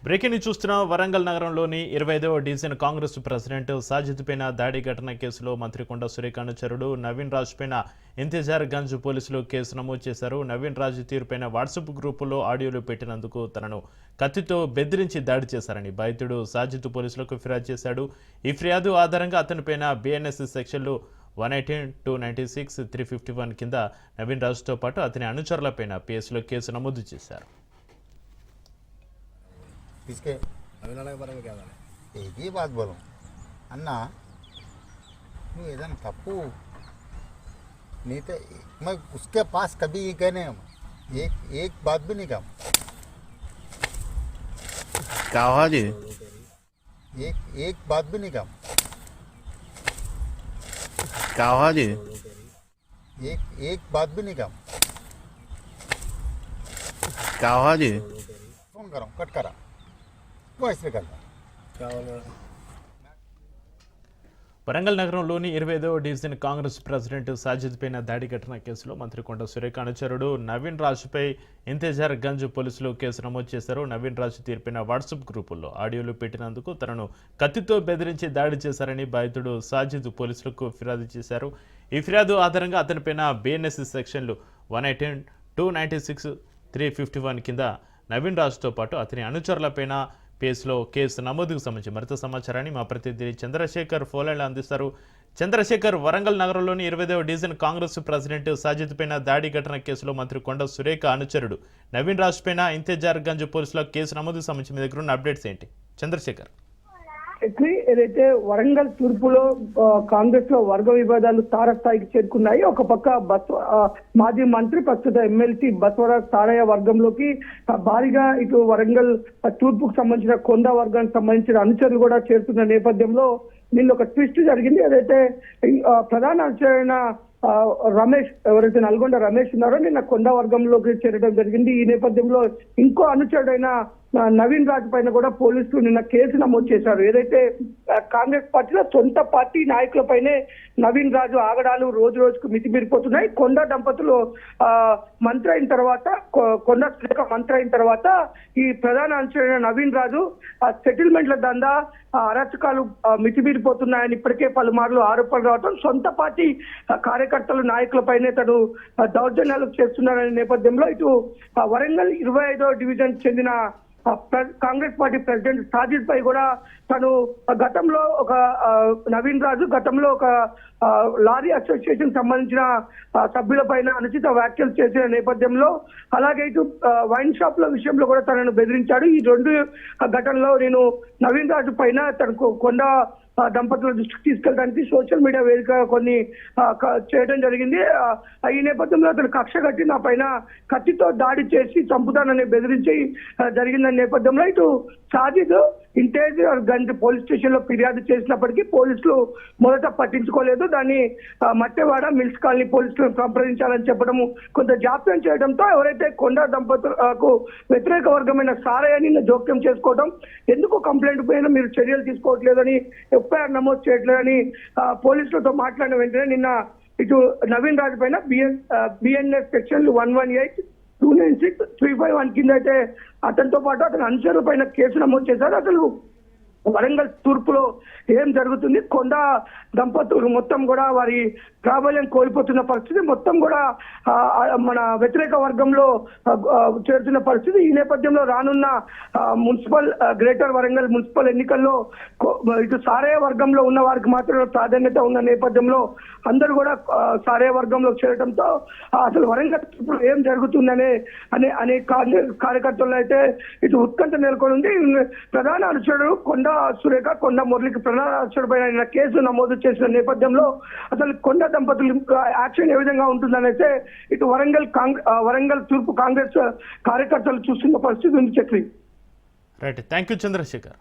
Breaking చూస్తున్న వరంగల్ నగరంలోని 25వ division Congress president Sajid పైన దాడి ఘటన కేసులో మంత్రి కొండ సురేఖ అనుచరుడు నవీన్ రాజ్ పైన ఇంతిజార్ గంజ్ పోలీసులు కేసు నమోదు చేశారు. నవీన్ రాజ్ తీరుపైన వాట్సాప్ గ్రూపులో ఆడియోలు పెట్టినందుకు తనను కత్తితో బెదిరించి దాడి చేశారని బాధితుడు సాజిద్ పోలీసులకు ఫిర్యాదు చేశాడు. ఈ ఫిర్యాదు ఆధారంగా అతనిపైన బిఎన్ఎస్ సెక్షన్లు 118, 296, 351 కింద నవీన్ రాజ్తో పాటు అతని అనుచరులపైన పిఎస్లో కేసు నమోదు చేశారు. किसके अभी लड़ाई बारे में क्या जाने एक ही बात बोलो अन्ना तू इधर तप्पू नहीं तो मैं उसके पास कभी ये कहने एक बात भी नहीं कहा कहा जी एक बात भी नहीं कहा जी एक बात भी नहीं कहा जी फोन करो कट करा వాయిస్ రికార్డ్ వరంగల్ నగరంలోని 25వ డివిజన్ కాంగ్రెస్ ప్రెసిడెంట్ సాజిద్ పైన దాడి ఘటన కేసులో మంత్రి కొండ సురేఖ అనుచరుడు నవీన్ రాజ్పై ఇంతిజార్ గంజ్ పోలీసులు కేసు నమోదు చేశారు. నవీన్ రాజ్ తీర్పిన వాట్సాప్ గ్రూపుల్లో ఆడియోలు పెట్టినందుకు తనను కత్తితో బెదిరించి దాడి చేశారని బాధితుడు సాజిద్ పోలీసులకు ఫిర్యాదు చేశారు. ఈ ఫిర్యాదు ఆధారంగా అతనిపైన బిఎన్ఎస్ సెక్షన్లు 118, 296, 351 కింద నవీన్ రాజ్తో పాటు అతని అనుచరులపైన పేస్లో కేసు నమోదుకు సంబంధించి మరింత సమాచారాన్ని మా ప్రతినిధి చంద్రశేఖర్ ఫోన్లైన్లో అందిస్తారు. చంద్రశేఖర్, వరంగల్ నగరంలోని 25వ డివిజన్ కాంగ్రెస్ ప్రెసిడెంట్ సాజిద్ పైన దాడి ఘటన కేసులో మంత్రి కొండ సురేఖ అనుచరుడు నవీన్ రాజ్ పైన ఇంతిజార్ గంజ్ పోలీసులో కేసు నమోదుకు సంబంధించి మీ దగ్గర ఉన్న అప్డేట్స్ ఏంటి చంద్రశేఖర్? ఏదైతే వరంగల్ తూర్పులో కాంగ్రెస్ లో వర్గ విభేదాలు తారస్థాయికి చేరుకున్నాయి. ఒక పక్క మాజీ మంత్రి ప్రస్తుత ఎమ్మెల్సీ బస్వరాజ్ తారయ్య వర్గంలోకి భారీగా ఇటు వరంగల్ తూర్పుకు సంబంధించిన కొండ వర్గానికి సంబంధించిన అనుచరులు కూడా చేరుతున్న నేపథ్యంలో నిన్న ఒక ట్విస్ట్ జరిగింది. ఏదైతే ప్రధాన అనుచరైన రమేష్, ఎవరైతే నల్గొండ రమేష్ ఉన్నారో నిన్న కొండ వర్గంలోకి చేరడం జరిగింది. ఈ నేపథ్యంలో ఇంకో అనుచరుడైన నవీన్ రాజ్ పైన కూడా పోలీసులు నిన్న కేసు నమోదు చేశారు. ఏదైతే కాంగ్రెస్ పార్టీలో సొంత పార్టీ నాయకులపైనే నవీన్ రాజు ఆగడాలు రోజు రోజుకు మితిమీరిపోతున్నాయి. కొండ దంపతులు మంత్రి అయిన తర్వాత, కొండ సురేఖ మంత్రి అయిన తర్వాత ఈ ప్రధాన అనుచరుడైన నవీన్ రాజు సెటిల్మెంట్ల దందా, అరాచకాలు మితిమీరిపోతున్నాయని ఇప్పటికే పలుమార్లు ఆరోపణలు రావడం, సొంత పార్టీ కార్యకర్తలు నాయకులపైనే తను దౌర్జన్యాలు చేస్తున్నారనే నేపథ్యంలో ఇటు వరంగల్ 25వ డివిజన్ చెందిన కాంగ్రెస్ పార్టీ ప్రెసిడెంట్ సాజిద్ పై కూడా తను గతంలో ఒక నవీన్ రాజు గతంలో ఒక లారీ అసోసియేషన్ సంబంధించిన సభ్యుల పైన అనుచిత వ్యాఖ్యలు చేసిన నేపథ్యంలో, అలాగే ఇటు వైన్ షాప్ల విషయంలో కూడా తనను బెదిరించాడు. ఈ రెండు ఘటనలో నేను నవీన్ రాజు పైన తనకు కొండ దంపతుల దృష్టికి తీసుకెళ్ళడానికి సోషల్ మీడియా వేదిక కొన్ని చేయడం జరిగింది. ఈ నేపథ్యంలో అతను కక్ష కట్టి నా పైన కత్తితో దాడి చేసి చంపుతానని బెదిరించి జరిగిందనే నేపథ్యంలో ఇటు సాజిద్ ఇంతిజార్ గంజ్ పోలీస్ స్టేషన్ లో ఫిర్యాదు చేసినప్పటికీ పోలీసులు మొదట పట్టించుకోలేదు. దాన్ని మట్టెవాడ మిల్స్ కాలనీ పోలీసులను సంప్రదించాలని చెప్పడము, కొంత జాప్యం చేయడంతో ఎవరైతే కొండ దంపతులకు వ్యతిరేక వర్గమైన సారయ్య నిన్న జోక్యం చేసుకోవడం, ఎందుకు కంప్లైంట్ పైన మీరు చర్యలు తీసుకోవట్లేదని, ఎఫ్ఐఆర్ నమోదు చేయట్లేదని పోలీసులతో మాట్లాడిన వెంటనే నిన్న ఇటు నవీన్ రాజు పైన బిఎన్ఎస్ సెక్షన్లు 118, 296, 351 కింద అయితే అతనితో పాటు అతని అనుచరుల పైన కేసు నమోదు చేశారు. అసలు వరంగల్ తూర్పులో ఏం జరుగుతుంది, కొండ దంపతులు మొత్తం కూడా వారి ప్రాబల్యం కోల్పోతున్న పరిస్థితి, మొత్తం కూడా మన వ్యతిరేక వర్గంలో చేరుతున్న పరిస్థితి. ఈ నేపథ్యంలో రానున్న మున్సిపల్ గ్రేటర్ వరంగల్ మున్సిపల్ ఎన్నికల్లో ఇటు సారయ్య వర్గంలో ఉన్న వారికి మాత్రమే ప్రాధాన్యత ఉన్న నేపథ్యంలో అందరూ కూడా సారయ్య వర్గంలో చేరడంతో అసలు వరంగల్ తూర్పులో ఏం జరుగుతుందనే అనే కార్యకర్తలు అయితే ఇటు ఉత్కంఠ నెలకొని ఉంది. ప్రధాన అనుచరుడు కొండ సురేఖ, కొండ మురళికి ప్రధాన అనుచరుడు పైన కేసు నమోదు చేసిన నేపథ్యంలో అసలు కొండ దంపతులు యాక్షన్ ఏ విధంగా ఉంటుందనేసి ఇటు వరంగల్ తూర్పు కాంగ్రెస్ కార్యకర్తలు చూస్తున్న పరిస్థితి ఉంది. Chakri. Right, thank you Chandrasekhar.